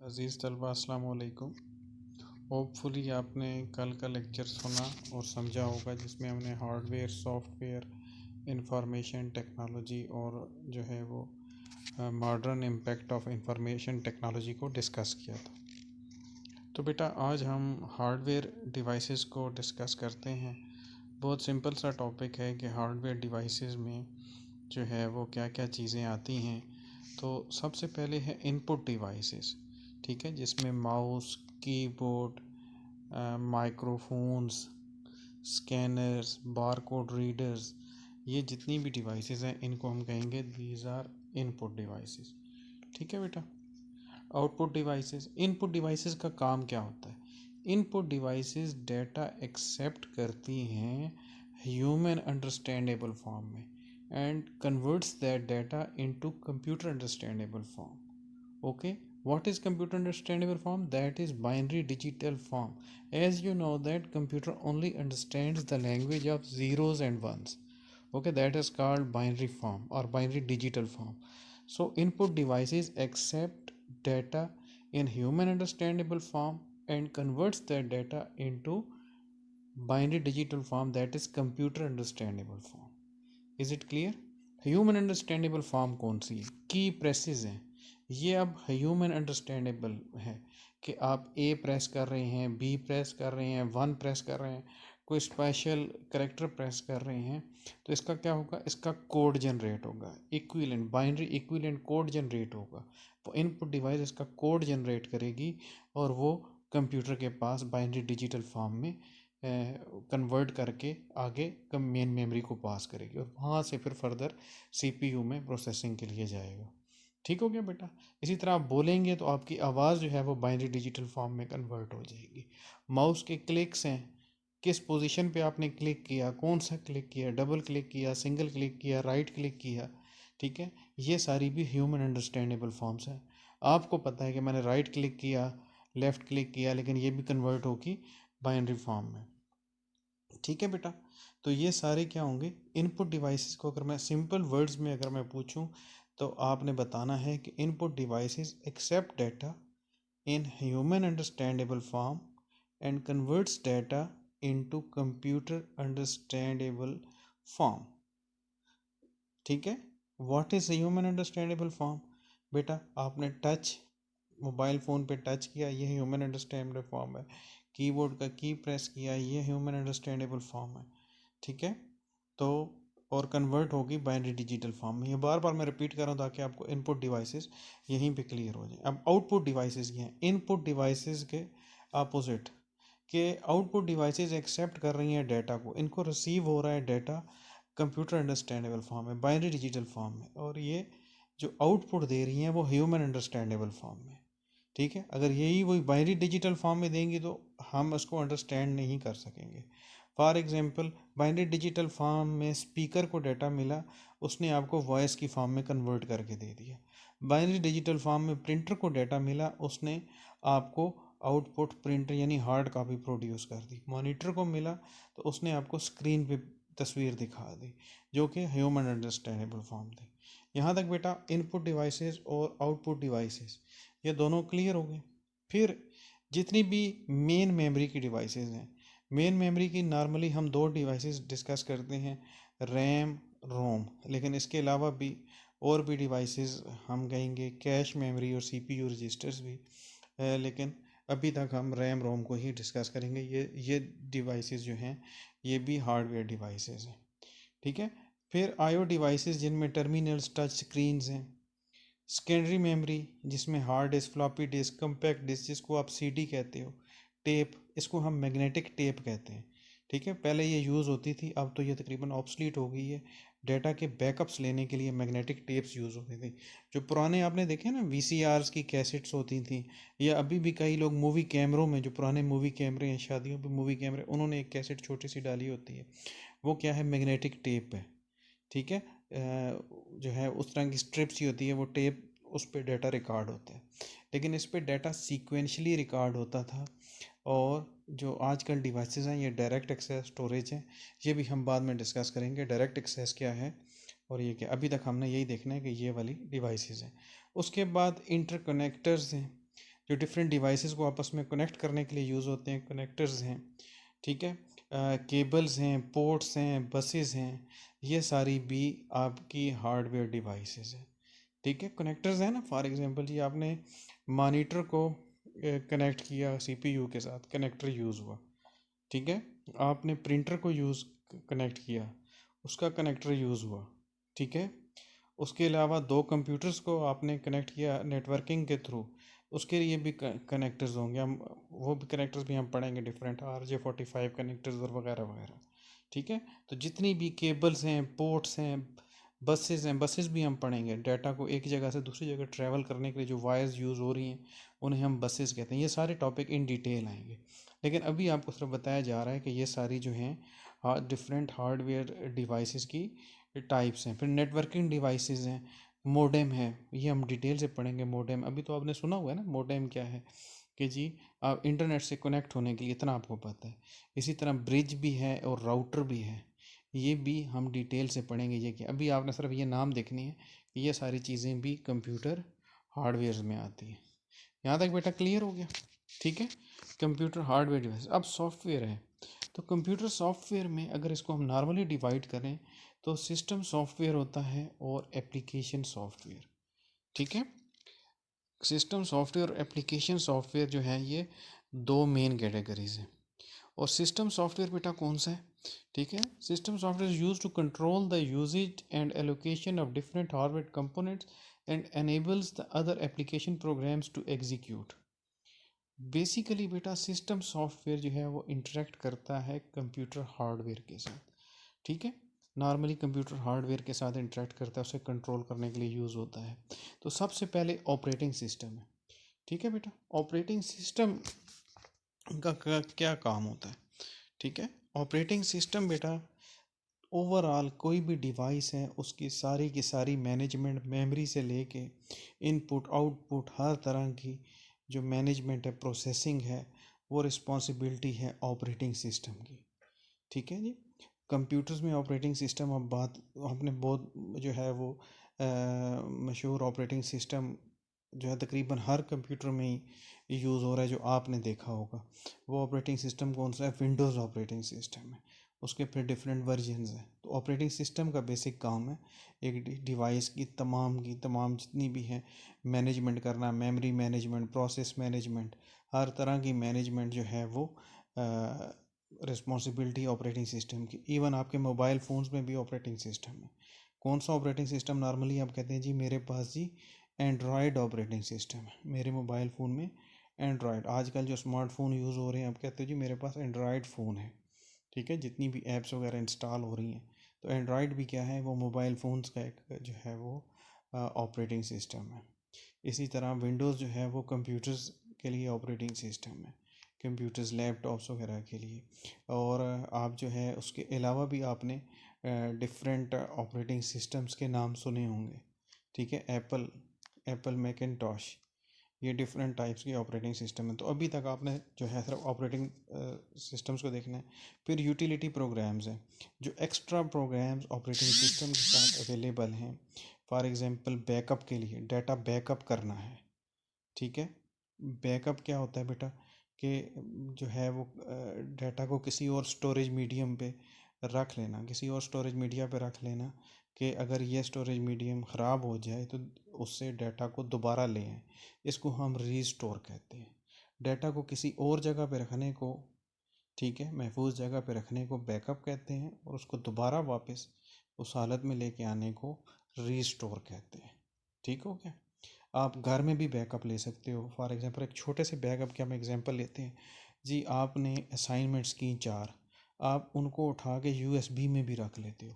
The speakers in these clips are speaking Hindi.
अज़ीज़ तलबा अस्सलाम वालेकुम। होपफुली आपने कल का लेक्चर सुना और समझा होगा जिसमें हमने हार्डवेयर, सॉफ्टवेयर, इंफॉर्मेशन टेक्नोलॉजी और जो है वो modern impact of information technology को डिस्कस किया था। तो बेटा आज हम हार्डवेयर डिवाइसेस को डिस्कस करते हैं। बहुत सिंपल सा टॉपिक है कि हार्डवेयर डिवाइसेस में जो है वो क्या क्या चीज़ें आती हैं। तो सबसे पहले है इनपुट डिवाइसेस, ठीक है, जिसमें mouse, keyboard, microphones, scanners, barcode readers, ये जितनी भी डिवाइसेस हैं इनको हम कहेंगे दीज आर इनपुट डिवाइसेस। ठीक है बेटा। आउटपुट डिवाइसेस, इनपुट डिवाइसेस का काम क्या होता है? इनपुट डिवाइसेस डेटा एक्सेप्ट करती हैं ह्यूमन अंडरस्टैंडेबल फॉर्म में and converts that data into computer understandable form. Okay, what is computer understandable form? That is binary digital form. As you know that computer only understands the language of zeros and ones. Okay, that is called binary form or binary digital form. So input devices accept data in human understandable form and converts that data into binary digital form, that is computer understandable form. Is it clear? Human understandable form कौन सी है? की प्रेसेस हैं, ये अब ह्यूमन अंडरस्टैंडेबल है कि आप ए प्रेस कर रहे हैं, बी प्रेस कर रहे हैं, वन प्रेस कर रहे हैं, कोई स्पेशल करेक्टर प्रेस कर रहे हैं, तो इसका क्या होगा? इसका कोड जनरेट होगा, equivalent binary equivalent code generate होगा। वो इनपुट डिवाइस इसका कोड जनरेट करेगी और वो कंप्यूटर के पास बाइनरी डिजिटल फॉर्म में कन्वर्ट करके आगे मेन मेमोरी को पास करेगी और वहाँ से फिर फर्दर सीपीयू में प्रोसेसिंग के लिए जाएगा। ठीक हो गया बेटा। इसी तरह आप बोलेंगे तो आपकी आवाज़ जो है वो बाइनरी डिजिटल फॉर्म में कन्वर्ट हो जाएगी। माउस के क्लिक्स हैं, किस पोजीशन पे आपने क्लिक किया, कौन सा क्लिक किया, डबल क्लिक किया, सिंगल क्लिक किया, राइट क्लिक किया, ठीक है, ये सारी भी ह्यूमन अंडरस्टैंडेबल फॉर्म्स हैं। आपको पता है कि मैंने राइट क्लिक किया, लेफ़्ट क्लिक किया, लेकिन ये भी कन्वर्ट होगी बाइनरी फॉर्म में। ठीक है बेटा। तो ये सारे क्या होंगे? इनपुट डिवाइसेस को अगर मैं सिंपल वर्ड्स में अगर मैं पूछूं तो आपने बताना है कि input devices accept data in human understandable form and converts data into computer understandable form. ठीक है। What is human understandable form? बेटा आपने टच, मोबाइल फ़ोन पे टच किया, ये ह्यूमन अंडरस्टैंडेबल फॉर्म है। कीबोर्ड का की प्रेस किया, ये ह्यूमन अंडरस्टैंडेबल फॉर्म है। ठीक है। तो और कन्वर्ट होगी बाइनरी डिजिटल फॉर्म में। ये बार बार मैं रिपीट कर रहा हूँ ताकि आपको इनपुट डिवाइसेस यहीं पे क्लियर हो जाए। अब आउटपुट डिवाइसेस ये हैं इनपुट डिवाइसेस के अपोजिट, के आउटपुट डिवाइसेस एक्सेप्ट कर रही हैं डाटा को, इनको रिसीव हो रहा है डाटा कंप्यूटर अंडरस्टैंडेबल फॉर्म में, बाइनरी डिजिटल फॉर्म में, और ये जो आउटपुट दे रही हैं वो ह्यूमन अंडरस्टैंडेबल फॉर्म में। ठीक है। अगर यही वही बाइनरी डिजिटल फॉर्म में देंगी तो हम उसको अंडरस्टैंड नहीं कर सकेंगे। For example binary digital form में स्पीकर को डाटा मिला, उसने आपको वॉइस की फॉर्म में कन्वर्ट करके दे दिया। बाइनरी डिजिटल फॉर्म में प्रिंटर को डाटा मिला, उसने आपको आउटपुट प्रिंट यानी हार्ड कॉपी प्रोड्यूस कर दी। मॉनिटर को मिला तो उसने आपको स्क्रीन पे तस्वीर दिखा दी, जो कि ह्यूमन अंडरस्टैंडेबल फॉर्म थी। यहाँ तक बेटा इनपुट डिवाइसेस और आउटपुट डिवाइसेस ये दोनों क्लियर हो गए। फिर जितनी भी मेन मेमोरी की डिवाइसेस हैं, मेन मेमोरी की नॉर्मली हम दो डिवाइसेस डिस्कस करते हैं, रैम, रोम, लेकिन इसके अलावा भी और भी डिवाइसेस हम कहेंगे कैश मेमोरी और सीपीयू रजिस्टर्स भी, लेकिन अभी तक हम रैम रोम को ही डिस्कस करेंगे। ये डिवाइसेस जो हैं ये भी हार्डवेयर डिवाइसेस हैं। ठीक है। फिर आईओ डिवाइसेस जिनमें टर्मिनल्स, टच स्क्रीन्स हैं, सेकेंडरी मेमोरी जिसमें hard disk, floppy disk, compact disk जिसको आप सीडी कहते हो, टेप, इसको हम मैग्नेटिक टेप कहते हैं। ठीक है। पहले ये यूज़ होती थी, अब तो ये तकरीबन ऑब्सलीट हो गई है। डाटा के बैकअप्स लेने के लिए मैग्नेटिक टेप्स यूज़ होती थी। जो पुराने आपने देखे ना वीसीआरस की कैसेट्स होती थी, या अभी भी कई लोग मूवी कैमरों में, जो पुराने मूवी कैमरे हैं, शादियों पे मूवी कैमरे, उन्होंने एक कैसेट छोटी सी डाली होती है, वो क्या है? मैग्नेटिक टेप है। ठीक है। जो है उस तरह की स्ट्रिप्स ही होती है, वो टेप, उस पर डाटा रिकॉर्ड होता है, लेकिन इस पर डाटा सीक्वेंशली रिकॉर्ड होता था। और जो आजकल डिवाइसेस हैं ये डायरेक्ट एक्सेस स्टोरेज है, ये भी हम बाद में डिस्कस करेंगे डायरेक्ट एक्सेस क्या है और ये क्या। अभी तक हमने यही देखना है कि ये वाली डिवाइसेस हैं। उसके बाद इंटरकनेक्टर्स हैं, जो डिफरेंट डिवाइसेस को आपस में कनेक्ट करने के लिए यूज़ होते हैं, कनेक्टर्स हैं, ठीक है, केबल्स हैं, पोर्ट्स हैं, बसेस हैं, ये सारी भी आपकी हार्डवेयर डिवाइसेस हैं, ठीक है। कनेक्टर्स हैं ना, फॉर एग्जांपल जी आपने मॉनिटर को कनेक्ट किया सीपीयू के साथ, कनेक्टर यूज़ हुआ, ठीक है। आपने प्रिंटर को कनेक्ट किया, उसका कनेक्टर यूज़ हुआ, ठीक है। उसके अलावा दो कंप्यूटर्स को आपने कनेक्ट किया नेटवर्किंग के थ्रू, उसके लिए भी कनेक्टर्स होंगे, हम वो भी कनेक्टर्स भी हम पढ़ेंगे, डिफरेंट RJ45 कनेक्टर्स और वगैरह वगैरह, ठीक है। तो जितनी भी केबल्स हैं, पोर्ट्स हैं, बसेस हैं, बसेस भी हम पढ़ेंगे, डाटा को एक जगह से दूसरी जगह ट्रैवल करने के लिए जो वायर्स यूज़ हो रही हैं उन्हें हम बसेस कहते हैं। ये सारे टॉपिक इन डिटेल आएंगे, लेकिन अभी आपको सिर्फ बताया जा रहा है कि ये सारी जो हैं डिफरेंट हार्डवेयर डिवाइसेस की टाइप्स हैं। फिर नेटवर्किंग डिवाइसेस हैं, मोडेम है, ये हम डिटेल से पढ़ेंगे। मोडेम अभी तो आपने सुना हुआ है ना, मोडेम क्या है, कि जी आप इंटरनेट से कनेक्ट होने के लिए, इतना आपको पता है। इसी तरह ब्रिज भी है और राउटर भी है, ये भी हम डिटेल से पढ़ेंगे। ये क्या, अभी आपने सिर्फ ये नाम देखनी है कि ये सारी चीज़ें भी कंप्यूटर हार्डवेयर में आती हैं। यहाँ तक बेटा क्लियर हो गया, ठीक है। कंप्यूटर हार्डवेयर डिवाइस, अब सॉफ्टवेयर है। तो कंप्यूटर सॉफ्टवेयर में अगर इसको हम नॉर्मली डिवाइड करें तो सिस्टम सॉफ्टवेयर होता है और एप्लीकेशन सॉफ्टवेयर, ठीक है। सिस्टम सॉफ्टवेयर और एप्लीकेशन सॉफ्टवेयर जो है ये दो मेन कैटेगरीज हैं। और सिस्टम सॉफ्टवेयर बेटा कौन सा है, ठीक है। System software use to control the usages and allocation of different hardware components and enables the other application programs to execute. Basically बेटा सिस्टम सॉफ्टवेयर जो है वो इंटरेक्ट करता है कंप्यूटर हार्डवेयर के साथ, ठीक है। नॉर्मली कंप्यूटर हार्डवेयर के साथ इंटरेक्ट करता है, उसे कंट्रोल करने के लिए यूज़ होता है। तो सबसे पहले ऑपरेटिंग सिस्टम है, ठीक है बेटा। ऑपरेटिंग सिस्टम का क्या काम होता है, ठीक है। ऑपरेटिंग सिस्टम बेटा ओवरऑल कोई भी डिवाइस है उसकी सारी की सारी मैनेजमेंट, मेमोरी से लेके इनपुट आउटपुट, हर तरह की जो मैनेजमेंट है, प्रोसेसिंग है, वो रिस्पॉन्सिबिलिटी है ऑपरेटिंग सिस्टम की, ठीक है जी। कंप्यूटर्स में ऑपरेटिंग सिस्टम, अब बात हमने बहुत जो है वो मशहूर ऑपरेटिंग सिस्टम जो है तकरीबन हर कंप्यूटर में ही यूज़ हो रहा है, जो आपने देखा होगा। वो ऑपरेटिंग सिस्टम कौन सा है, विंडोज़ ऑपरेटिंग सिस्टम है। उसके फिर डिफरेंट वर्जन्स हैं। तो ऑपरेटिंग सिस्टम का बेसिक काम है एक डिवाइस की तमाम जितनी भी है मैनेजमेंट करना, मेमोरी मैनेजमेंट, प्रोसेस मैनेजमेंट, हर तरह की मैनेजमेंट जो है वो रिस्पॉन्सिबिलिटी ऑपरेटिंग सिस्टम की। इवन आपके मोबाइल फ़ोन्स में भी ऑपरेटिंग सिस्टम है। कौन सा ऑपरेटिंग सिस्टम, नॉर्मली आप कहते हैं जी मेरे पास जी एंड्रॉयड ऑपरेटिंग सिस्टम है, मेरे मोबाइल फ़ोन में एंड्रॉयड। आजकल जो स्मार्टफोन यूज़ हो रहे हैं, आप कहते हो जी मेरे पास एंड्रॉयड फ़ोन है, ठीक है। जितनी भी ऐप्स वगैरह इंस्टॉल हो रही हैं, तो एंड्रॉयड भी क्या है, वो मोबाइल फ़ोन्स का एक जो है वो ऑपरेटिंग सिस्टम है। इसी तरह विंडोज़ जो है वो कंप्यूटर्स के लिए ऑपरेटिंग सिस्टम है, कंप्यूटर्स, लैपटॉप्स वगैरह के लिए। और आप जो है उसके अलावा भी आपने डिफरेंट ऑपरेटिंग सिस्टम्स के नाम सुने होंगे, ठीक है। एप्पल मैकिन्टॉश, ये डिफरेंट टाइप्स की ऑपरेटिंग सिस्टम है। तो अभी तक आपने जो है सिर्फ ऑपरेटिंग सिस्टम्स को देखना है। फिर यूटिलिटी प्रोग्राम्स हैं, जो एक्स्ट्रा प्रोग्राम्स ऑपरेटिंग सिस्टम के साथ अवेलेबल हैं। फॉर एग्जांपल बैकअप के लिए, डाटा बैकअप करना है, ठीक है। बैकअप क्या होता है बेटा, कि जो है वो डाटा को किसी और स्टोरेज मीडियम पे रख लेना, किसी और स्टोरेज मीडिया पे रख लेना, कि अगर ये स्टोरेज मीडियम ख़राब हो जाए तो उससे डाटा को दोबारा ले आए। इसको हम रीस्टोर कहते हैं। डाटा को किसी और जगह पे रखने को, ठीक है, महफूज जगह पे रखने को बैकअप कहते हैं, और उसको दोबारा वापस उस हालत में लेके आने को रीस्टोर कहते हैं, ठीक हो गया। आप घर में भी बैकअप ले सकते हो। फॉर एग्जांपल एक छोटे से बैकअप के हम एग्जांपल लेते हैं जी, आपने असाइनमेंट्स की 4, आप उनको उठा के यूएसबी में भी रख लेते हो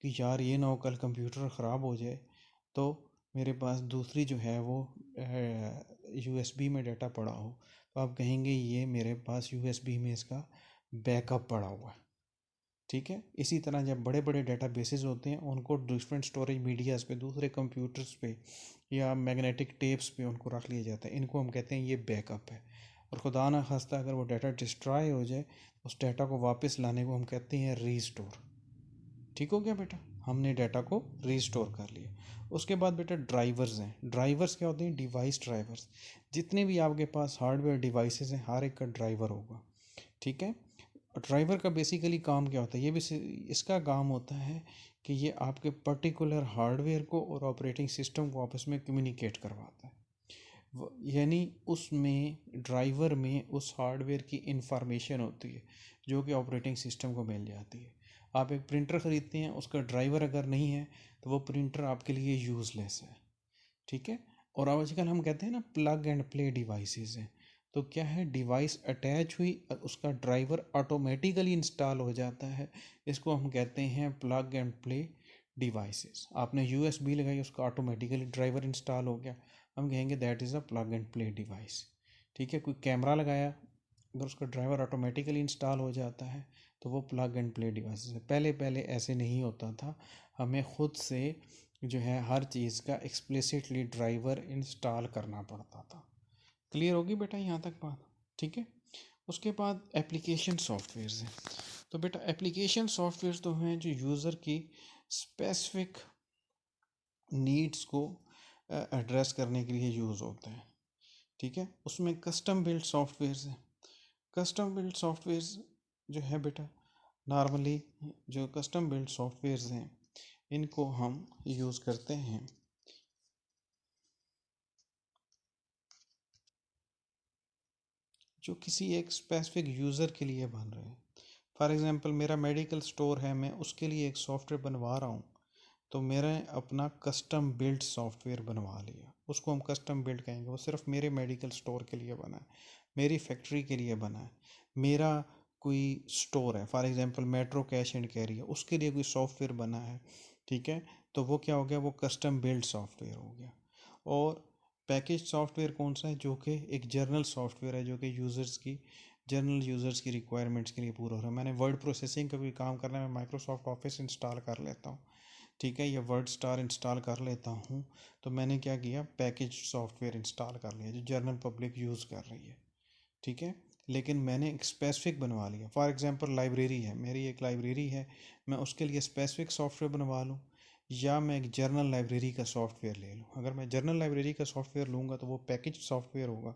कि यार ये ना हो कल कंप्यूटर ख़राब हो जाए तो मेरे पास दूसरी जो है वो यूएसबी में डाटा पड़ा हो, तो आप कहेंगे ये मेरे पास यूएसबी में इसका बैकअप पड़ा हुआ है, ठीक है। इसी तरह जब बड़े बड़े डाटा बेसेस होते हैं उनको डिफरेंट स्टोरेज मीडियाज़ पे, दूसरे कंप्यूटर्स पे या मैग्नेटिक टेप्स पे उनको रख लिया जाता है, इनको हम कहते हैं ये बैकअप है। और खुदा ना खास्ता अगर वो डाटा डिस्ट्रॉय हो जाए, उस डाटा को वापस लाने को हम कहते हैं रीस्टोर, ठीक हो गया बेटा। हमने डाटा को रिस्टोर कर लिया। उसके बाद बेटा ड्राइवर्स हैं। ड्राइवर्स क्या होते हैं? Device drivers. जितने भी आपके पास हार्डवेयर डिवाइसेस हैं हर एक का ड्राइवर होगा, ठीक है। ड्राइवर का बेसिकली काम क्या होता है? ये भी इसका काम होता है कि ये आपके पर्टिकुलर हार्डवेयर को और ऑपरेटिंग सिस्टम को आपस में कम्युनिकेट करवाता है। यानी उसमें ड्राइवर में उस हार्डवेयर की इंफॉर्मेशन होती है जो कि ऑपरेटिंग सिस्टम को मिल जाती है। आप एक प्रिंटर ख़रीदते हैं, उसका ड्राइवर अगर नहीं है तो वो प्रिंटर आपके लिए यूज़लेस है, ठीक है। और आजकल हम कहते हैं ना प्लग एंड प्ले डिवाइसेस हैं। तो क्या है? डिवाइस अटैच हुई, उसका ड्राइवर ऑटोमेटिकली इंस्टॉल हो जाता है। इसको हम कहते हैं प्लग एंड प्ले डिवाइसेस। आपने यूएसबी लगाई, उसका ऑटोमेटिकली ड्राइवर इंस्टॉल हो गया, हम कहेंगे that is a plug and play device, ठीक है। कोई कैमरा लगाया, अगर उसका ड्राइवर ऑटोमेटिकली इंस्टॉल हो जाता है तो वो प्लग एंड प्ले डिवाइस है। पहले पहले ऐसे नहीं होता था, हमें ख़ुद से जो है हर चीज़ का एक्सप्लिसिटली ड्राइवर इंस्टॉल करना पड़ता था। क्लियर होगी बेटा यहाँ तक बात? ठीक है। उसके बाद एप्लीकेशन सॉफ्टवेयर्स हैं। तो बेटा एप्लीकेशन सॉफ्टवेयर्स तो हैं जो यूज़र की स्पेसिफिक नीड्स को एड्रेस करने के लिए यूज़ होते हैं, ठीक है। उसमें कस्टम बिल्ड सॉफ्टवेयर्स हैं। कस्टम बिल्ड सॉफ्टवेयर्स जो है बेटा, नॉर्मली जो कस्टम बिल्ड सॉफ्टवेयर्स हैं इनको हम यूज़ करते हैं जो किसी एक स्पेसिफिक यूज़र के लिए बन रहे हैं। फॉर एग्ज़ाम्पल मेरा मेडिकल स्टोर है, मैं उसके लिए एक सॉफ्टवेयर बनवा रहा हूँ, तो मेरा अपना कस्टम बिल्ड सॉफ्टवेयर बनवा लिया, उसको हम कस्टम बिल्ड कहेंगे। वो सिर्फ मेरे मेडिकल स्टोर के लिए बना है, मेरी फैक्ट्री के लिए बना है। मेरा कोई स्टोर है, for example metro cash and carry है, उसके लिए कोई सॉफ्टवेयर बना है, ठीक है। तो वो क्या हो गया? वो कस्टम बिल्ड सॉफ्टवेयर हो गया। और पैकेज सॉफ्टवेयर कौन सा है? जो कि एक जर्नल सॉफ्टवेयर है, जो कि जनरल यूज़र्स की रिक्वायरमेंट्स के लिए पूरा हो रहा है। मैंने वर्ड प्रोसेसिंग का भी काम करना है, मैं माइक्रोसॉफ्ट ऑफिस इंस्टॉल कर लेता हूँ, ठीक है, या वर्ड स्टार इंस्टॉल कर लेता हूँ, तो मैंने क्या किया? पैकेज सॉफ्टवेयर इंस्टॉल कर लिया जो जनरल पब्लिक यूज़ कर रही है, ठीक है। लेकिन मैंने एक स्पेसिफिक बनवा लिया। फॉर एग्जांपल लाइब्रेरी है, मेरी एक लाइब्रेरी है, मैं उसके लिए स्पेसिफिक सॉफ्टवेयर बनवा लूँ, या मैं एक जर्नल लाइब्रेरी का सॉफ्टवेयर ले लूँ। अगर मैं जर्नल लाइब्रेरी का सॉफ्टवेयर लूँगा तो वो पैकेज सॉफ्टवेयर होगा,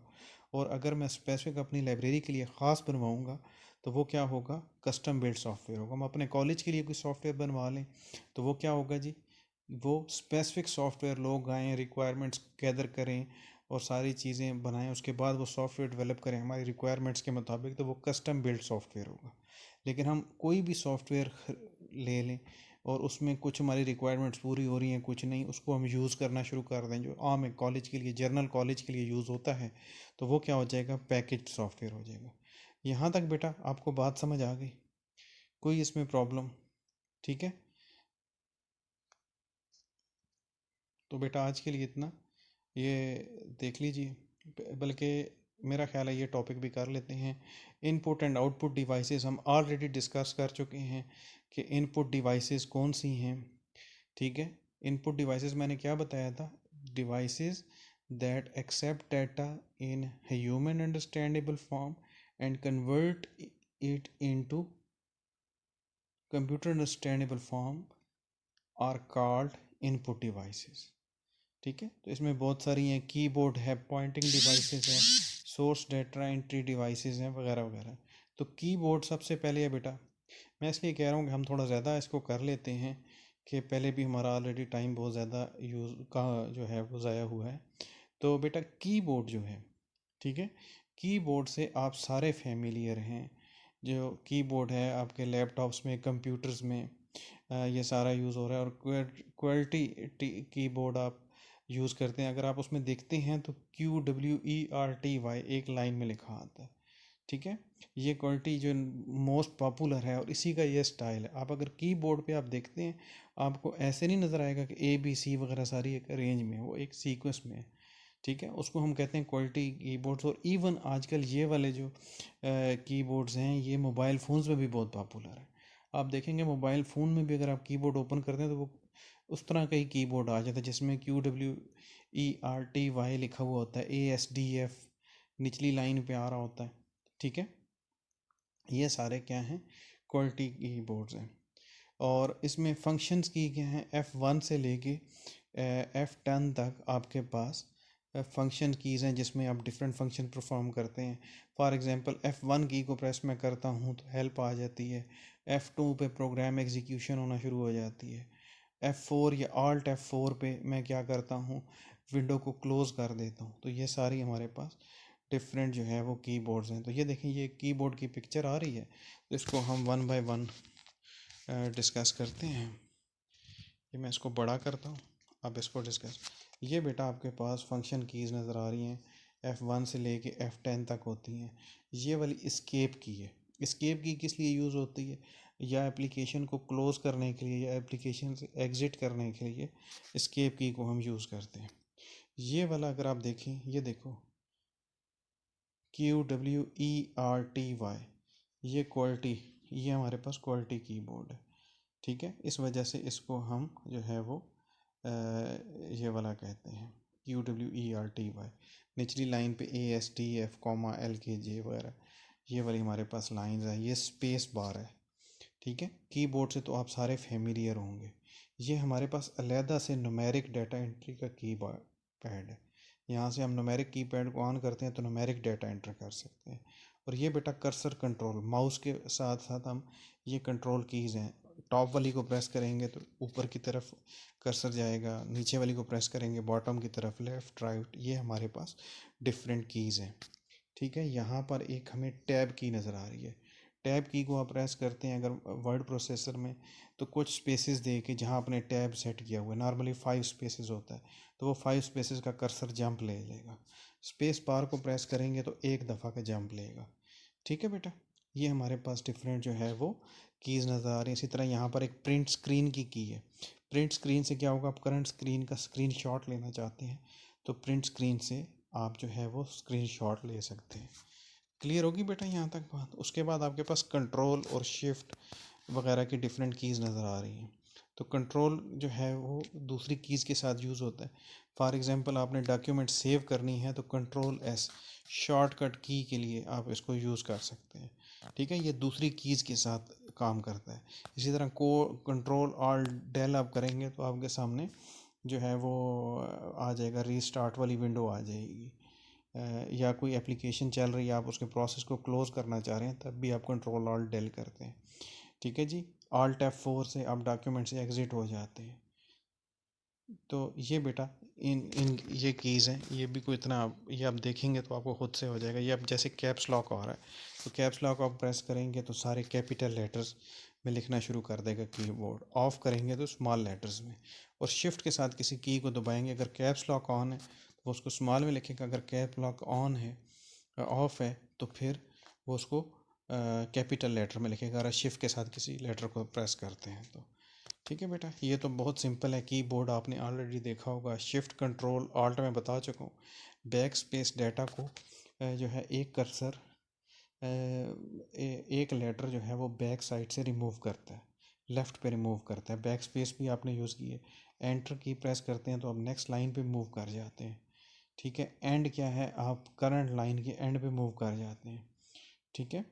और अगर मैं स्पेसिफिक अपनी लाइब्रेरी के लिए ख़ास बनवाऊँगा तो वो क्या होगा? कस्टम बिल्ड सॉफ्टवेयर होगा। हम अपने कॉलेज के लिए कोई सॉफ्टवेयर बनवा लें तो वो क्या होगा जी? वो स्पेसिफिक सॉफ्टवेयर लोग आएँ, रिक्वायरमेंट्स गैदर करें और सारी चीज़ें बनाएं, उसके बाद वो सॉफ्टवेयर डेवलप करें हमारी रिक्वायरमेंट्स के मुताबिक, तो वो कस्टम बिल्ड सॉफ्टवेयर होगा। लेकिन हम कोई भी सॉफ्टवेयर ले लें और उसमें कुछ हमारी रिक्वायरमेंट्स पूरी हो रही हैं, कुछ नहीं, उसको हम यूज़ करना शुरू कर दें जो आम एक कॉलेज के लिए, जर्नल कॉलेज के लिए यूज़ होता है, तो वो क्या हो जाएगा? पैकेज सॉफ्टवेयर हो जाएगा। यहाँ तक बेटा आपको बात समझ आ गई? कोई इसमें प्रॉब्लम? ठीक है। तो बेटा आज के लिए इतना, ये देख लीजिए, बल्कि मेरा ख्याल है ये टॉपिक भी कर लेते हैं। इनपुट एंड आउटपुट डिवाइसेस हम ऑलरेडी डिस्कस कर चुके हैं कि इनपुट डिवाइसेस कौन सी हैं, ठीक है। इनपुट डिवाइसेस मैंने क्या बताया था? Devices that accept data in human understandable form and convert it into computer understandable form are called input devices, ठीक है। तो इसमें बहुत सारी हैं, कीबोर्ड है, पॉइंटिंग डिवाइसेस हैं, सोर्स डाटा एंट्री डिवाइसेस हैं, वगैरह वगैरह। तो कीबोर्ड सबसे पहले है बेटा। मैं इसलिए कह रहा हूँ कि हम थोड़ा ज़्यादा इसको कर लेते हैं कि पहले भी हमारा ऑलरेडी टाइम बहुत ज़्यादा यूज़ का जो है वो ज़ाया हुआ है। तो बेटा कीबोर्ड जो है, ठीक है, कीबोर्ड से आप सारे फेमिलियर हैं। जो कीबोर्ड है आपके लैपटॉप्स में, कंप्यूटर्स में ये सारा यूज़ हो रहा है। और क्वालिटी कीबोर्ड आप यूज़ करते हैं, अगर आप उसमें देखते हैं तो QWERTY एक लाइन में लिखा आता है, ठीक है। ये क्वालिटी जो मोस्ट पॉपुलर है और इसी का ये स्टाइल है। आप अगर कीबोर्ड पे आप देखते हैं, आपको ऐसे नहीं नज़र आएगा कि ABC वगैरह सारी एक रेंज में, वो एक सीक्वेंस में है, ठीक है। उसको हम कहते हैं क्वालिटी कीबोर्ड्स। और इवन आजकल ये वाले जो कीबोर्ड्स हैं ये मोबाइल फ़ोन्स में भी बहुत पॉपुलर है। आप देखेंगे मोबाइल फ़ोन में भी अगर आप कीबोर्ड ओपन करते हैं तो वो उस तरह का ही कीबोर्ड आ जाता है जिसमें QWERTY लिखा हुआ होता है, ASDF निचली लाइन पे आ रहा होता है, ठीक है। ये सारे क्या हैं? क्वालिटी कीबोर्ड्स हैं। और इसमें फंक्शंस की क्या हैं, F1 से लेके F10 तक आपके पास फंक्शन कीज़ हैं जिसमें आप डिफरेंट फंक्शन परफॉर्म करते हैं। फॉर एग्जांपल F1 की को प्रेस मैं करता हूँ तो हेल्प आ जाती है, F2 पे प्रोग्राम एग्जीक्यूशन होना शुरू हो जाती है, F4 या Alt F4 पे मैं क्या करता हूँ, विंडो को क्लोज़ कर देता हूँ। तो ये सारी हमारे पास डिफरेंट जो है वो कीबोर्ड्स हैं। तो ये देखें, ये कीबोर्ड की पिक्चर आ रही है, तो इसको हम वन बाय वन डिस्कस करते हैं। ये मैं इसको बड़ा करता हूँ, अब इसको डिस्कस। ये बेटा आपके पास फंक्शन कीज़ नज़र आ रही हैं, F1 से लेके F10 तक होती हैं। ये वाली एस्केप की है। एस्केप की किस लिए यूज़ होती है, या एप्लीकेशन को क्लोज़ करने के लिए, या एप्लीकेशन से एग्ज़िट करने के लिए एस्केप की को हम यूज़ करते हैं। ये वाला अगर आप देखें, ये देखो QWERTY, ये क्वालिटी, ये हमारे पास क्वालिटी कीबोर्ड है। ठीक है, इस वजह से इसको हम जो है वो ये वाला कहते हैं QWERTY। निचली लाइन पे ASTF, LKJ वगैरह, ये वाली हमारे पास लाइंस है। ये स्पेस बार है। ठीक है, कीबोर्ड से तो आप सारे फेमिलियर होंगे। ये हमारे पास अलहदा से न्यूमेरिक डाटा एंट्री का की पैड है। यहाँ से हम न्यूमेरिक कीपैड को ऑन करते हैं तो न्यूमेरिक डाटा एंटर कर सकते हैं। और ये बेटा कर्सर कंट्रोल, माउस के साथ साथ हम ये कंट्रोल कीज़ हैं। टॉप वाली को प्रेस करेंगे तो ऊपर की तरफ कर्सर जाएगा, नीचे वाली को प्रेस करेंगे बॉटम की तरफ, लेफ़्ट राइट। ये हमारे पास डिफरेंट कीज़ हैं। ठीक है, यहाँ पर एक हमें टैब की नज़र आ रही है। टैब की को आप प्रेस करते हैं अगर वर्ड प्रोसेसर में, तो कुछ स्पेसेस दे के जहाँ आपने टैब सेट किया हुआ है, नॉर्मली 5 स्पेसेस होता है, तो वो 5 स्पेसेस का कर्सर जंप ले लेगा। स्पेस बार को प्रेस करेंगे तो एक दफ़ा का जंप लेगा। ठीक है बेटा, ये हमारे पास डिफरेंट जो है वो कीज़ नज़र आ रही हैं। इसी तरह यहाँ पर एक प्रिंट स्क्रीन की है। प्रिंट स्क्रीन से क्या होगा, आप करंट स्क्रीन का स्क्रीन शॉट लेना चाहते हैं तो प्रिंट स्क्रीन से आप जो है वो स्क्रीन शॉट ले सकते हैं। क्लियर होगी बेटा यहाँ तक बात। उसके बाद आपके पास कंट्रोल और शिफ्ट वगैरह की डिफरेंट कीज़ नज़र आ रही हैं। तो कंट्रोल जो है वो दूसरी कीज़ के साथ यूज़ होता है। फॉर एग्ज़ाम्पल आपने डॉक्यूमेंट सेव करनी है तो Ctrl+S शॉर्टकट की के लिए आप इसको यूज़ कर सकते हैं। ठीक है, ये दूसरी कीज़ के साथ काम करता है। इसी तरह Ctrl+Alt+Del आप करेंगे तो आपके सामने जो है वो आ जाएगा, रीस्टार्ट वाली विंडो आ जाएगी। या कोई एप्लीकेशन चल रही है, आप उसके प्रोसेस को क्लोज़ करना चाह रहे हैं, तब भी आप Ctrl+Alt+Del करते हैं। ठीक है जी, Alt F4 से आप डॉक्यूमेंट से एग्ज़िट हो जाते हैं। तो ये बेटा इन इन ये कीज़ हैं। ये भी कोई इतना, ये आप देखेंगे तो आपको खुद से हो जाएगा। ये अब जैसे कैप्स लॉक आ रहा है, तो कैप्स लॉक आप प्रेस करेंगे तो सारे कैपिटल लेटर्स में लिखना शुरू कर देगा कीबोर्ड। ऑफ़ करेंगे तो स्मॉल लेटर्स में। और शिफ्ट के साथ किसी की को दबाएंगे, अगर कैप्स लॉक ऑन है तो उसको स्मॉल में लिखेगा, अगर कैप लॉक ऑन है, ऑफ है, तो फिर वो उसको कैपिटल लेटर में लिखेगा, अगर शिफ्ट के साथ किसी लेटर को प्रेस करते हैं तो। ठीक है बेटा, ये तो बहुत सिंपल है। कीबोर्ड आपने ऑलरेडी देखा होगा। शिफ्ट कंट्रोल ऑल्ट में बता चुका हूँ। बैक स्पेस डाटा को जो है एक कर्सर एक लेटर जो है वो बैक साइड से रिमूव करता है, लेफ़्ट पे रिमूव करता है। बैक स्पेस भी आपने यूज़ की है। एंटर की प्रेस करते हैं तो आप नेक्स्ट लाइन पे मूव कर जाते हैं। ठीक है, एंड क्या है, आप करंट लाइन के एंड पे मूव कर जाते हैं। ठीक है,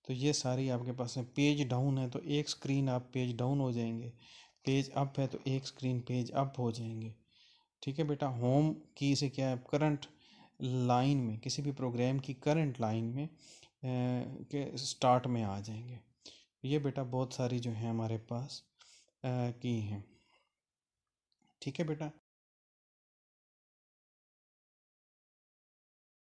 तो ये सारी आपके पास है। पेज डाउन है तो एक स्क्रीन आप पेज डाउन हो जाएंगे, पेज अप है तो एक स्क्रीन पेज अप हो जाएंगे। ठीक है बेटा, होम की से क्या है, करंट लाइन में, किसी भी प्रोग्राम की करंट लाइन में के स्टार्ट में आ जाएंगे। ये बेटा बहुत सारी जो है हमारे पास की हैं। ठीक है बेटा।